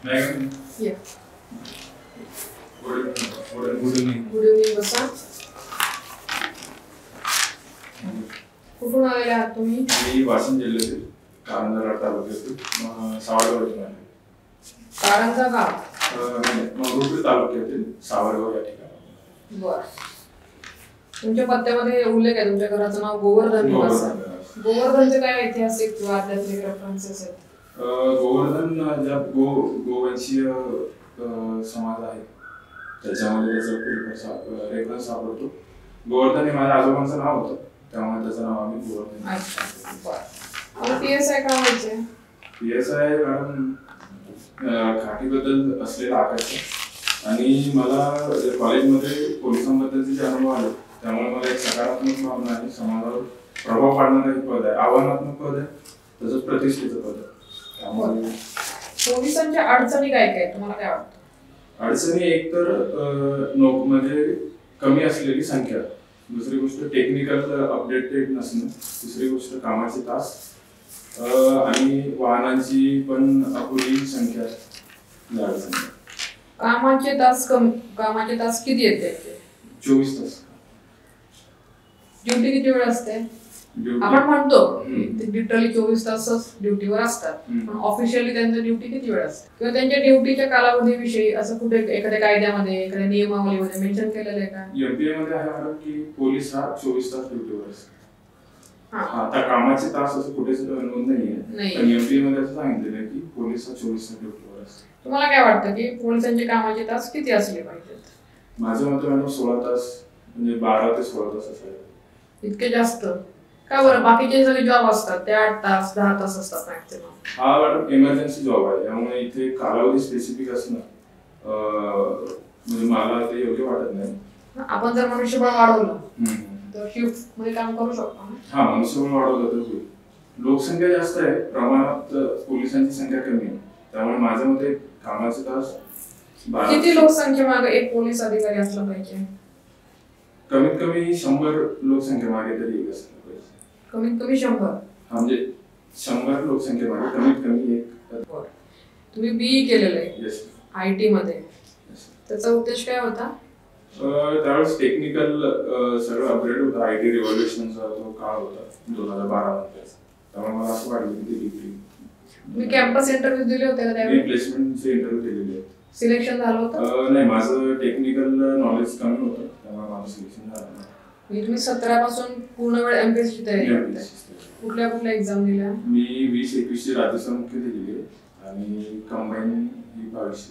Yeah. Good evening. Good evening, बसा. कुठून आलेले आहात तुम्ही? मी वाशिम जिल्ह्यातील कारंजा तालुक्यातील सावरगाव येथून आले. कारंजा गाव? मंगरुळपीर तालुक्यातील सावरगाव या ठिकाणी. बरं. तुमच्या पत्त्यामध्ये उल्लेख आहे तुमच्या घराचं नाव गोवर्धन निवास. गोवर्धनचे काय ऐतिहासिक किंवा आध्यात्मिक रेफरन्सेस आहेत? गोवर्धन ज्या गोवंशीय समाज आहे त्याच्यामध्ये त्याचा रेफरन्स सापडतो. गोवर्धन हे माझ्या आजोबांचं नाव होतं त्यामुळे त्याचं नाव आम्ही गोवर्धन. अच्छा, बरं. PSI का व्हायचे? PSI मॅडम खाटीबद्दल असलेला आकर्षण आणि मला कॉलेजमध्ये पोलिसांबद्दलचे जे अनुभव आले त्यामुळे मला एक सकारात्मक भावना आहे. समाजावर प्रभाव पाडणारं हे पद आहे, आव्हानात्मक पद आहे, तसंच प्रतिष्ठेचं पद आहे. त्यामुळे पोलिसांच्या अडचणी काय काय तुम्हाला काय वाटतं? अडचणी एक तर म्हणजे कमी असलेली संख्या, दुसरी गोष्ट टेक्निकल अपडेटेड नसणं, तिसरी गोष्ट कामाचे तास आणि वाहनांची पण अपुरी संख्या. कामाचे तास किती येते? 24 तास. ड्युटी किती वेळ असते? आपण म्हणतो लिटरली 24 तासच ड्युटीवर असतात, पण ऑफिशियली त्यांची ड्युटी किती वेळ असते किंवा त्यांच्या ड्युटीच्या कालावधीविषयी असं कुठे एखाद्या कायद्यामध्ये एखाद्या नियमावलीमध्ये मेन्शन केलेलं आहे का? एमपीए मध्ये आहे मॅडम की पोलीस हा 24 तास ड्युटीवर असतो. आता कामाचे तास असं कुठेच नोंद नाहीये, पण एमपीए मध्ये असं सांगितलेलं आहे की पोलीस हा 24 तास ड्युटीवर असतो. तुम्हाला काय वाटतं की पोलिसांचे कामाचे तास किती असले पाहिजेत? माझ्या मते मॅडम 16 तास, म्हणजे 12 ते 16 तास असायला. इतके जास्त का बरं? बाकीचे सगळे जॉब असतात ते 8 तास 10 तास असतात मॅक्सिमम. हा मॅडम इमर्जन्सी जॉब आहे त्यामुळे इथे कालावधी स्पेसिफिक असणं म्हणजे मला ते योग्य वाटत नाही. आपण जर मनुष्यबळ वाढवलं तर शिफ्ट मध्ये काम करू शकतो ना? हा, मनुष्यबळ वाढवलं तर होईल. लोकसंख्या जास्त आहे, प्रमाणात पोलिसांची संख्या कमी आहे, त्यामुळे माझ्या मते कामाचे तास किती लोकसंख्या मागे एक पोलीस अधिकारी असला पाहिजे? कमीत कमी 100 लोकसंख्या मागे तरी एक असलं पाहिजे. कमीत कमी 100? म्हणजे 100 लोकसंख्या मागे कमीत कमी एक. तुम्ही BE केलेलं आहे IT मध्ये, त्याचा उद्देश काय होता? त्यावेळेस टेक्निकल सगळं अपग्रेड होतं, IT रिव्होल्युशनचा तो काळ होता 2012 मध्ये. त्यामुळे मला असं वाटलं की डिग्री. तुम्ही कॅम्पस इंटरव्ह्यू दिले होते का त्यावेळी? प्लेसमेंटचे इंटरव्ह्यू दिलेले आहेत. सिलेक्शन झालं होतं? नाही, माझं टेक्निकल नॉलेज कमी होतं त्यामुळे माझं सिलेक्शन झालं नाही. तुम्ही 17 पासून पूर्ण वेळ MPSC तयारी करताय. कुठल्या एक्झाम दिल्या? मी 20-21 ची राज्य मुख्य दिलेली आहे आणि कंबाईन ही 22.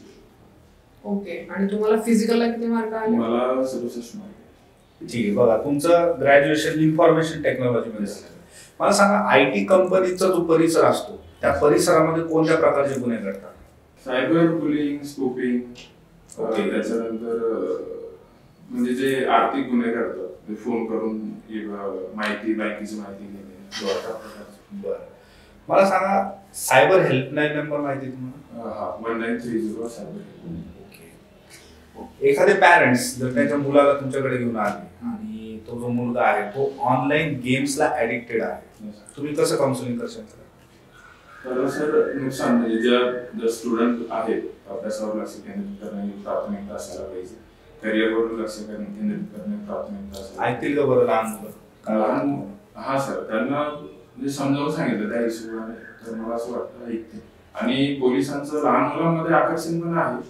ओके. आणि तुम्हाला फिजिकलला किती मार्क आले? मला 67 मार्क. ठीक आहे. बघा, तुमचं ग्रॅज्युएशन इन्फॉर्मेशन टेक्नॉलॉजी मध्ये झालं. मला सांगा, IT कंपनीचा जो परिसर असतो त्या परिसरामध्ये कोणत्या प्रकारचे गुन्हे घडतात? सायबर बुलिंग, स्पूपिंग, त्याच्यानंतर म्हणजे जे आर्थिक गुन्हे करतात, फोन करून माहिती, बँकेची माहिती घेणे. बरं, मला सांगा, सायबर हेल्पलाईन नंबर माहिती आहे तुम्हाला? हा, 1930 सायबर. एखादे पॅरेंट्स जर त्यांच्या मुलाला तुमच्याकडे घेऊन आले आणि तो जो मुलगा आहे तो ऑनलाईन गेम्सला ऍडिक्टेड आहे, तुम्ही कसं काउन्सिलिंग करशाल? तर सर, नुकसान म्हणजे ज्या स्टुडंट आहेत अभ्यासावर लक्ष केंद्रित करणे प्राथमिकता असायला पाहिजे, करिअरवर लक्ष केंद्रित करणे प्राथमिकता असायला. ऐकतील का बरं लहान मुलं? हा सर, त्यांना म्हणजे समजावून सांगितलं त्या हिशोबाने तर मला असं वाटतं ऐकते. आणि पोलिसांचं लहान मुलांमध्ये आकर्षण पण आहे.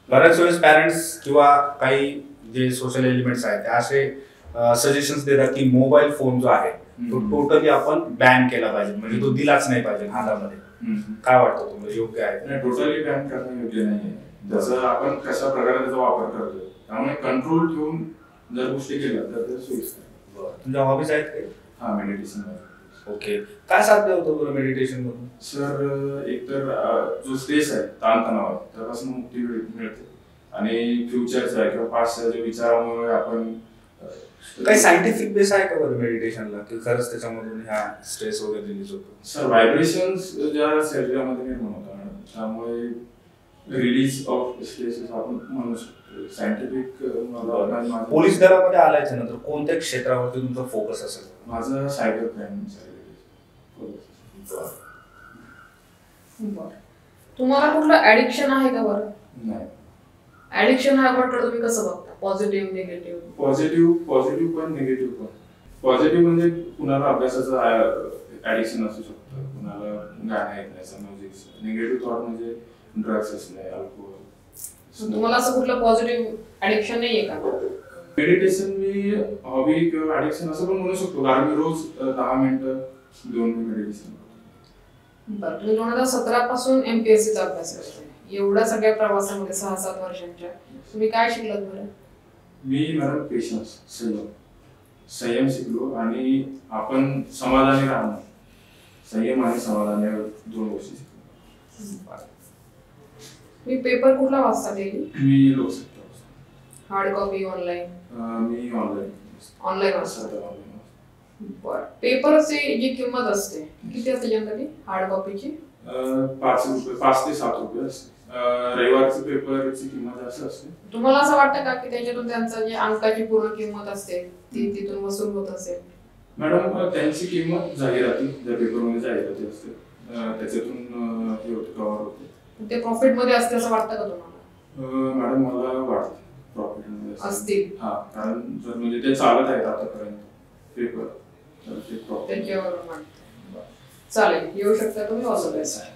बऱ्याच वेळेस पॅरेंट्स किंवा काही जे सोशल एलिमेंट्स आहेत ते असे सजेशन्स देतात की मोबाईल फोन जो आहे तो टोटली आपण बॅन केला पाहिजे, म्हणजे तो दिलाच नाही पाहिजे हातामध्ये. काय वाटतं तुम्हाला, योग्य आहे? टोटली बॅन करणं योग्य नाहीये. जसं आपण कशा प्रकारे त्याचा वापर करतोय त्यामुळे कंट्रोल ठेवून जर गोष्टी केल्या तर ते सोयीस्कर. तुमच्या हॉबीज आहेत काही? हा, मेडिटेशन. ओके. काय साध्य होतं बरं मेडिटेशन मधून? सर, एकतर जो स्ट्रेस आहे, ताणतणाव आहे, त्यापासून मुक्ती मिळते आणि फ्युचरचा किंवा पास्टच्या जे विचारामुळे आपण काही सायंटिफिक बेस आहे का बरं मेडिटेशनला की खरंच त्याच्यामधून ह्या स्ट्रेस वगैरे रिलीज होतो? सर, व्हायब्रेशन्स ज्या शरीरामध्ये निर्माण होतात त्यामुळे रिलीज ऑफ स्ट्रेस आपण म्हणू शकतो. सायंटिफिक. पोलीस दलामध्ये आल्याच्या नंतर कोणत्या क्षेत्रावरती तुमचा फोकस असेल? माझं सायबर क्राईम. तुम्हाला कुठलं ऍडिक्शन आहे का बरं? नाही. ऍडिक्शन हा वर्ड तुम्ही कसं बघता? Positive negative? पॉझिटिव्ह पण निगेटिव्ह पण. पॉझिटिव्ह म्हणजे कुणाला अभ्यासाचं ऍडिक्शन असू शकतं, कुणाला गाणं ऐकण्याचं, म्युझिकचं. निगेटिव्ह थॉट म्हणजे ड्रग्स असणे, अल्कोहोल. तुम्हाला असं कुठलं पॉझिटिव्ह ऍडिक्शन नाहीये का? मेडिटेशन मी हॉबी किंवा ऍडिक्शन असं पण म्हणू शकतो, कारण मी रोज 10 मिनिटं 2 मिनिट मेडिटेशन करतो. बरं, तुम्ही 2017 पासून MPSCचा अभ्यास करताय. एवढ्या सगळ्या प्रवासामध्ये 6-7 वर्षांच्या तुम्ही काय शिकलात बरं? मी मॅडम पेशन्स, संयम शिकलो आणि आपण समाधानी राहणं. संयम आणि समाधान या 2 गोष्टी शिकलो. मी पेपर कुठला वाचता डेली? मी लोकसत्ता हार्ड कॉपी ऑनलाईन? मी ऑनलाईन वाचता. बरं, पेपरची जी किंमत असते किती असते जनरली हार्ड कॉपीची? 5 रुपये, 5 ते 7 रुपये असते. रविवारची पेपरची किंमत जास्त असते. तुम्हाला असं वाटतं का की त्याच्यातून त्यांचं जे अंकाची पूर्ण किंमत असते ती तिथून वसूल होत असेल? मॅडम त्यांची किंमत जाहिराती, ज्या पेपरमध्ये जाहिराती असते त्याच्यातून हे होते, कव्हर होते. ते प्रॉफिट मध्ये असते असं वाटतं का तुम्हाला? मॅडम मला वाटतं प्रॉफिट मध्ये असतील. हा, कारण जर म्हणजे ते चालत आहेत आतापर्यंत पेपर, तर ते प्रॉफिट. त्याच्यावर चालेल, येऊ शकता तुम्ही. All the best.